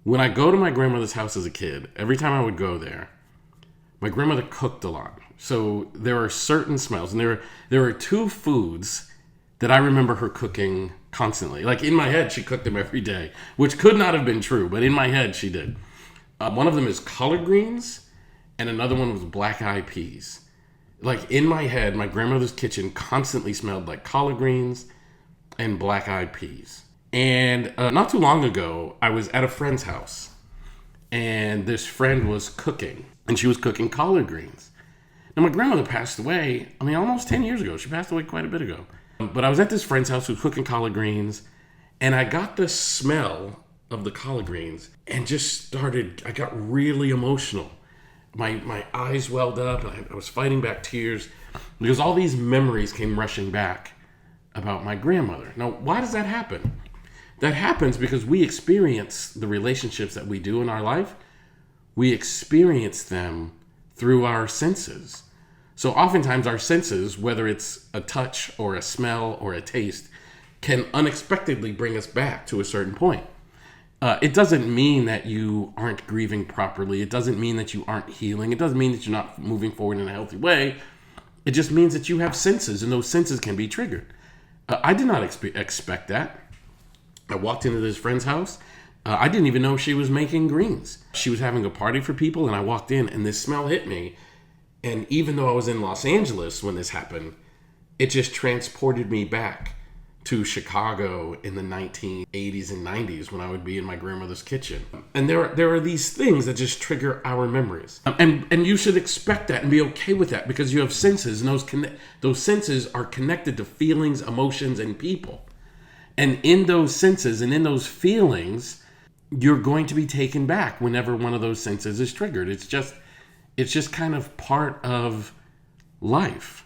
When I go to my grandmother's house as a kid, every time I would go there, my grandmother cooked a lot. So there are certain smells, and there are two foods that I remember her cooking constantly. Like in my head, she cooked them every day, which could not have been true, but in my head, she did. One of them is collard greens, and another one was black-eyed peas. Like in my head, my grandmother's kitchen constantly smelled like collard greens and black-eyed peas. And not too long ago, I was at a friend's house, and this friend was cooking, and she was cooking collard greens. Now, my grandmother passed away, almost 10 years ago. She passed away quite a bit ago. But I was at this friend's house who was cooking collard greens, and I got the smell of the collard greens and I got really emotional. My eyes welled up, and I was fighting back tears because all these memories came rushing back about my grandmother. Now, why does that happen? That happens because we experience the relationships that we do in our life. We experience them through our senses. So oftentimes our senses, whether it's a touch or a smell or a taste, can unexpectedly bring us back to a certain point. It doesn't mean that you aren't grieving properly. It doesn't mean that you aren't healing. It doesn't mean that you're not moving forward in a healthy way. It just means that you have senses, and those senses can be triggered. I did not expect that. I walked into this friend's house. I didn't even know she was making greens. She was having a party for people, and I walked in, and this smell hit me. And even though I was in Los Angeles when this happened, it just transported me back to Chicago in the 1980s and 90s when I would be in my grandmother's kitchen. And there are these things that just trigger our memories. And you should expect that and be okay with that because you have senses, and those senses are connected to feelings, emotions, and people. And in those senses and in those feelings, you're going to be taken back whenever one of those senses is triggered. It's just kind of part of life.